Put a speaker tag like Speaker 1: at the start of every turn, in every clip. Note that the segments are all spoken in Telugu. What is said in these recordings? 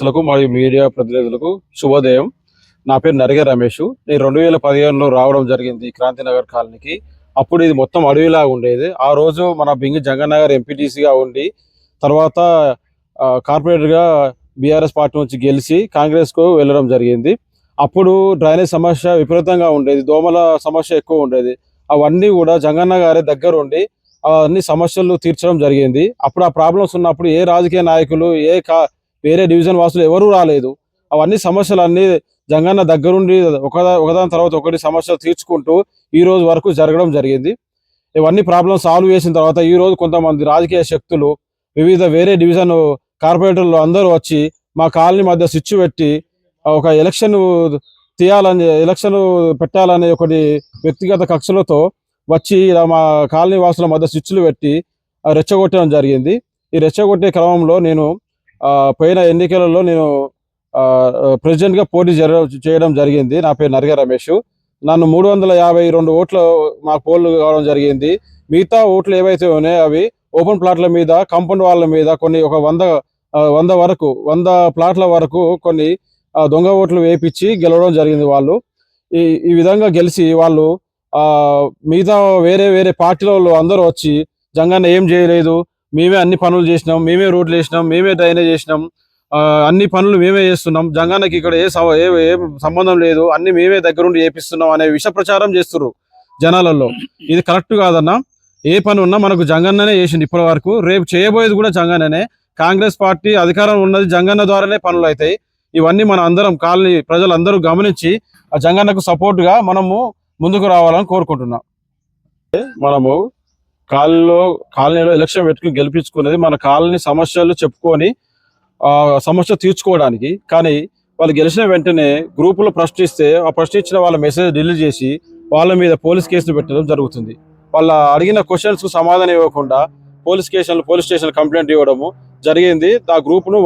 Speaker 1: లకు మరియు మీడియా ప్రతినిధులకు శుభోదయం. నా పేరు నరిగ రమేష్. నేను 2015లో రావడం జరిగింది క్రాంతినగర్ కాలనీకి. అప్పుడు ఇది మొత్తం అడవిలాగా ఉండేది. ఆ రోజు మన బింగి జగన్నగర్ ఎంపీటీసీగా ఉండి తర్వాత కార్పొరేటర్గా బీఆర్ఎస్ పార్టీ నుంచి గెలిచి కాంగ్రెస్కు వెళ్ళడం జరిగింది. అప్పుడు డ్రైనేజ్ సమస్య విపరీతంగా ఉండేది, దోమల సమస్య ఎక్కువ ఉండేది. అవన్నీ కూడా జగన్న గారి దగ్గర ఉండి అన్ని సమస్యలు తీర్చడం జరిగింది. అప్పుడు ఆ ప్రాబ్లమ్స్ ఉన్నప్పుడు ఏ రాజకీయ నాయకులు వేరే డివిజన్ వాసులు ఎవరూ రాలేదు. అవన్నీ సమస్యలన్నీ జగన్న దగ్గరుండి ఒకదాని తర్వాత ఒకటి సమస్యలు తీర్చుకుంటూ ఈ రోజు వరకు జరగడం జరిగింది. ఇవన్నీ ప్రాబ్లమ్స్ సాల్వ్ చేసిన తర్వాత ఈ రోజు కొంతమంది రాజకీయ శక్తులు వివిధ వేరే డివిజన్ కార్పొరేటర్లు అందరూ వచ్చి మా కాలనీ మధ్య స్విచ్ పెట్టి ఒక ఎలక్షన్ పెట్టాలనే ఒకటి వ్యక్తిగత కక్షలతో వచ్చి ఇలా మా కాలనీ వాసుల మధ్య స్విచ్లు పెట్టి రెచ్చగొట్టడం జరిగింది. ఈ రెచ్చగొట్టే క్రమంలో నేను పోయిన ఎన్నికలలో నేను ప్రెసిడెంట్గా పోటీ చేయడం జరిగింది. నా పేరు నరిగ రమేష్. నన్ను 352 ఓట్లు మాకు పోల్లు కావడం జరిగింది. మిగతా ఓట్లు ఏవైతే ఉన్నాయో అవి ఓపెన్ ప్లాట్ల మీద, కాంపౌండ్ వాళ్ళ మీద కొన్ని ఒక 100 ప్లాట్ల వరకు కొన్ని దొంగ ఓట్లు వేయించి గెలవడం జరిగింది. వాళ్ళు ఈ విధంగా గెలిచి వాళ్ళు మిగతా వేరే పార్టీల వాళ్ళు అందరూ వచ్చి జగన్ ఏం చేయలేదు, మేమే అన్ని పనులు చేసినాం, మేమే రోడ్లు వేసినాం, మేమే డ్రైనేజ్ చేసినాం, అన్ని పనులు మేమే చేస్తున్నాం, జగన్కి ఇక్కడ ఏ సంబంధం లేదు, అన్ని మేమే దగ్గరుండి చేపిస్తున్నాం అనే విష ప్రచారం చేస్తున్నారు జనాలలో. ఇది కరెక్ట్ కాదన్నా. ఏ పని ఉన్నా మనకు జగన్ననే చేసింది ఇప్పటి వరకు, రేపు చేయబోయేది కూడా జగన్ననే. కాంగ్రెస్ పార్టీ అధికారం ఉన్నది జగన్న ద్వారానే పనులు అవుతాయి. ఇవన్నీ మన అందరం కాలనీ ప్రజలందరూ గమనించి ఆ జగన్నకు సపోర్ట్గా మనము ముందుకు రావాలని కోరుకుంటున్నాం. మనము కాలనీలో ఎలక్షన్ పెట్టుకుని గెలిపించుకునేది మన కాలనీ సమస్యలు చెప్పుకొని సమస్య తీర్చుకోవడానికి. కానీ వాళ్ళు గెలిచిన వెంటనే గ్రూపులో ప్రశ్నిస్తే ఆ ప్రశ్నించిన వాళ్ళ మెసేజ్ డిలీట్ చేసి వాళ్ళ మీద పోలీస్ కేసులు పెట్టడం జరుగుతుంది. వాళ్ళ అడిగిన క్వశ్చన్స్కు సమాధానం ఇవ్వకుండా పోలీస్ స్టేషన్ కంప్లైంట్ ఇవ్వడము జరిగింది. ఆ గ్రూప్ను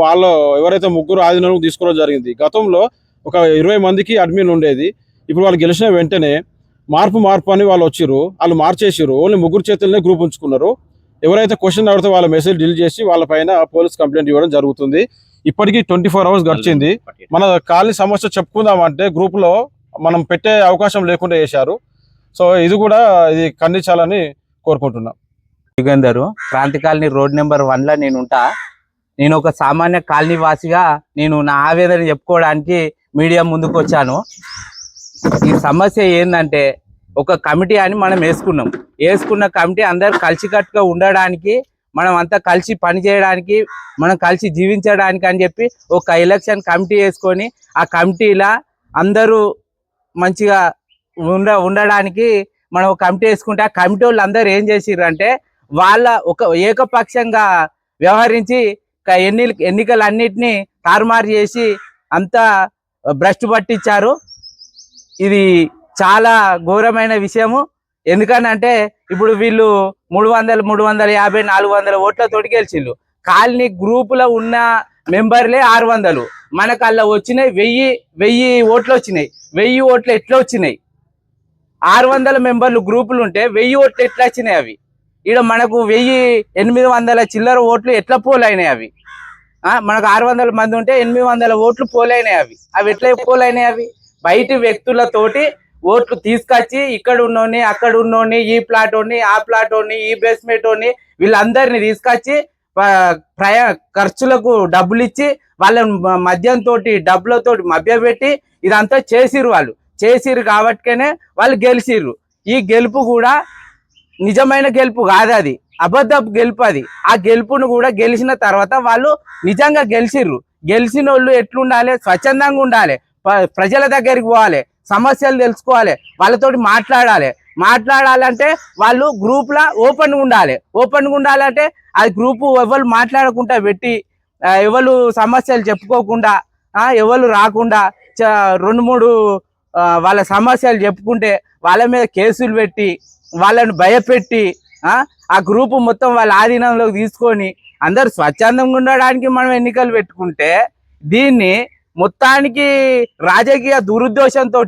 Speaker 1: ఎవరైతే 3 ఆధీనంలో తీసుకోవడం జరిగింది. గతంలో ఒక 20 మందికి అడ్మిన్ ఉండేది. ఇప్పుడు వాళ్ళు గెలిచిన వెంటనే మార్పు అని వాళ్ళు వచ్చిర్రు, వాళ్ళు మార్చేసారు. ఓన్లీ 3 చేతులనే గ్రూప్ ఉంచుకున్నారు. ఎవరైతే క్వశ్చన్ అడిగితే వాళ్ళ మెసేజ్ డిలీట్ చేసి వాళ్ళ పైన పోలీస్ కంప్లైంట్ ఇవ్వడం జరుగుతుంది. ఇప్పటికీ 24 అవర్స్ గడిచింది. మన కాలనీ సమస్య చెప్పుకుందామంటే గ్రూప్లో మనం పెట్టే అవకాశం లేకుండా చేశారు. సో ఇది ఖండించాలని కోరుకుంటున్నాం.
Speaker 2: Yugandhar, Kranti colony road number 1లో నేను ఉంటా. నేను ఒక సామాన్య కాలనీ వాసిగా నేను నా ఆవేదన చెప్పుకోవడానికి మీడియా ముందుకు వచ్చాను. ఈ సమస్య ఏంటంటే, ఒక కమిటీ అని మనం వేసుకున్న కమిటీ అందరు కలిసికట్టుగా ఉండడానికి, మనం అంతా కలిసి పనిచేయడానికి, మనం కలిసి జీవించడానికి అని చెప్పి ఒక ఎలక్షన్ కమిటీ వేసుకొని ఆ కమిటీలో అందరూ మంచిగా ఉండడానికి మనం ఒక కమిటీ వేసుకుంటే, ఆ కమిటీ వాళ్ళు అందరూ ఏం చేసిర్రంటే వాళ్ళ ఒక ఏకపక్షంగా వ్యవహరించి ఎన్నికలన్నిటినీ తారుమారు చేసి అంతా భ్రష్టు పట్టించారు. ఇది చాలా ఘోరమైన విషయము. ఎందుకనంటే ఇప్పుడు వీళ్ళు 300, 350, 400 ఓట్లతోటి గెలిచిళ్ళు. కాలనీ గ్రూపులో ఉన్న మెంబర్లే 600. మనకు అలా వచ్చినాయి 1000 ఓట్లు వచ్చినాయి. 1000 ఓట్లు ఎట్లా వచ్చినాయి? 600 మెంబర్లు గ్రూపులు ఉంటే 1000 ఓట్లు ఎట్లా వచ్చినాయి? అవి ఇక్కడ మనకు 1800 చిల్లర ఓట్లు ఎట్లా పోలైనాయి? అవి మనకు 600 మంది ఉంటే 800 ఓట్లు పోలైనాయి. అవి ఎట్లా పోలైనాయి? అవి బయటి వ్యక్తులతోటి ఓట్లు తీసుకొచ్చి ఇక్కడ ఉన్నోని, అక్కడ ఉన్నోని, ఈ ప్లాట్ ఓని, ఆ ప్లాట్ ఓని, ఈ బేస్మెంట్ ఓని, వీళ్ళందరినీ తీసుకొచ్చి ఖర్చులకు డబ్బులు ఇచ్చి వాళ్ళని మద్యంతో డబ్బులతోటి మభ్యపెట్టి ఇదంతా చేసిర్రు కాబట్టినే వాళ్ళు గెలిచిర్రు. ఈ గెలుపు కూడా నిజమైన గెలుపు కాదు, అది అబద్ధపు గెలుపు. ఆ గెలుపును కూడా గెలిచిన తర్వాత వాళ్ళు నిజంగా గెలిచిర్రు. గెలిచిన వాళ్ళు ఎట్లుండాలి? స్వచ్ఛందంగా ఉండాలి, ప్రజల దగ్గరికి పోవాలి, సమస్యలు తెలుసుకోవాలి, వాళ్ళతోటి మాట్లాడాలంటే వాళ్ళు గ్రూప్లా ఓపెన్గా ఉండాలంటే అది గ్రూపు ఎవరు మాట్లాడకుండా పెట్టి, ఎవరు సమస్యలు చెప్పుకోకుండా, ఎవరు రాకుండా 2-3 వాళ్ళ సమస్యలు చెప్పుకుంటే వాళ్ళ మీద కేసులు పెట్టి వాళ్ళని భయపెట్టి ఆ గ్రూపు మొత్తం వాళ్ళ ఆధీనంలోకి తీసుకొని అందరు స్వచ్ఛందంగా ఉండడానికి మనం ఎన్నికలు పెట్టుకుంటే, దీన్ని మొత్తానికి రాజకీయ దురుద్దేశంతో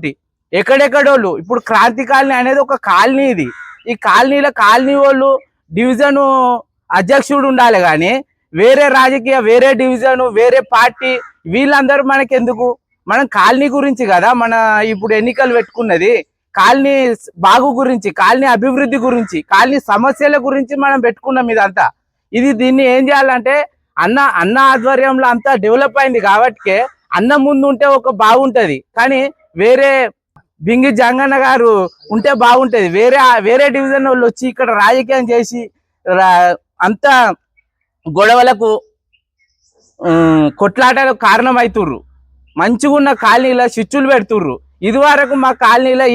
Speaker 2: ఎక్కడెక్కడోళ్ళు, ఇప్పుడు క్రాంతి కాలనీ అనేది ఒక కాలనీ. ఈ కాలనీ వాళ్ళు డివిజను అధ్యక్షుడు ఉండాలి, కానీ వేరే రాజకీయ, వేరే డివిజను, వేరే పార్టీ వీళ్ళందరూ మనకెందుకు? మనం కాలనీ గురించి కదా మన ఇప్పుడు ఎన్నికలు పెట్టుకున్నది. కాలనీ బాగు గురించి, కాలనీ అభివృద్ధి గురించి, కాలనీ సమస్యల గురించి మనం పెట్టుకున్నాం ఇదంతా. దీన్ని ఏం చేయాలంటే అన్న ఆధ్వర్యంలో అంతా డెవలప్ అయింది కాబట్టి అన్న ముందు ఉంటే ఒక బాగుంటది, కానీ వేరే బింగి జంగన్న గారు ఉంటే బాగుంటది. వేరే డివిజన్ వాళ్ళు వచ్చి ఇక్కడ రాజకీయం చేసి అంతా గొడవలకు కొట్లాటలకు కారణమవుతుర్రు. మంచిగా ఉన్న కాలనీలో స్విచ్చులు పెడుతుర్రు. ఇదివరకు మా కాలనీలో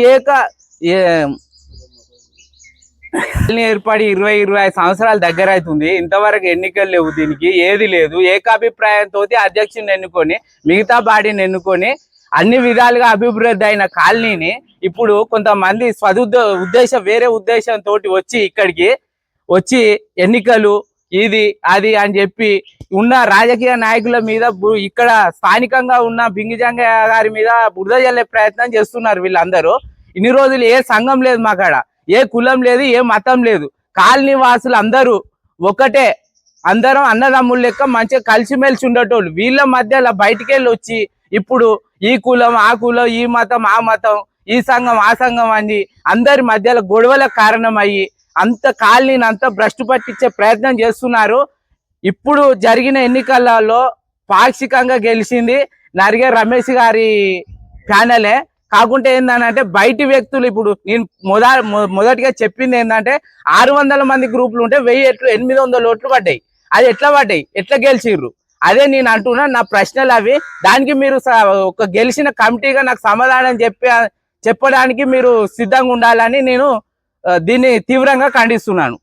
Speaker 2: కాలనీ ఏర్పడి 20-25 సంవత్సరాల దగ్గర అవుతుంది. ఇంతవరకు ఎన్నికలు లేవు, దీనికి ఏది లేదు. ఏకాభిప్రాయంతో అధ్యక్షుని ఎన్నుకొని మిగతా బాడీని ఎన్నుకొని అన్ని విధాలుగా అభివృద్ధి అయిన కాలనీని ఇప్పుడు కొంతమంది వేరే ఉద్దేశంతో వచ్చి ఇక్కడికి వచ్చి ఎన్నికలు ఇది అది అని చెప్పి ఉన్న రాజకీయ నాయకుల మీద ఇక్కడ స్థానికంగా ఉన్న బింగిజంగయ్య గారి మీద బురద జల్లే ప్రయత్నం చేస్తున్నారు వీళ్ళందరూ. ఇన్ని రోజులు ఏ సంఘం లేదు మాకాడ, ఏ కులం లేదు, ఏ మతం లేదు. కాలనీ వాసులు అందరూ ఒకటే, అందరం అన్నదమ్ములు లెక్క మంచిగా కలిసిమెలిసి ఉండేటోళ్ళు. వీళ్ళ మధ్యలో బయటికి వెళ్ళి వచ్చి ఇప్పుడు ఈ కులం ఆ కులం, ఈ మతం ఆ మతం, ఈ సంఘం ఆ సంఘం అని అందరి మధ్యలో గొడవలకు కారణమయ్యి అంత కాలనీని అంతా భ్రష్టు పట్టించే ప్రయత్నం చేస్తున్నారు. ఇప్పుడు జరిగిన ఎన్నికలలో పాక్షికంగా గెలిచింది నరిగే రమేష్ గారి ప్యానలే. కాకుంటే ఏంటంటే బయటి వ్యక్తులు, ఇప్పుడు నేను మొదటిగా చెప్పింది ఏంటంటే 600 మంది గ్రూపులు ఉంటే 800 ఓట్లు పడ్డాయి. అది ఎట్లా పడ్డాయి, ఎట్లా గెలిచిర్రు? అదే నేను అంటున్నా, నా ప్రశ్నలు అవి. దానికి మీరు ఒక గెలిచిన కమిటీగా నాకు సమాధానం చెప్పడానికి మీరు సిద్ధంగా ఉండాలని నేను దీన్ని తీవ్రంగా ఖండిస్తున్నాను.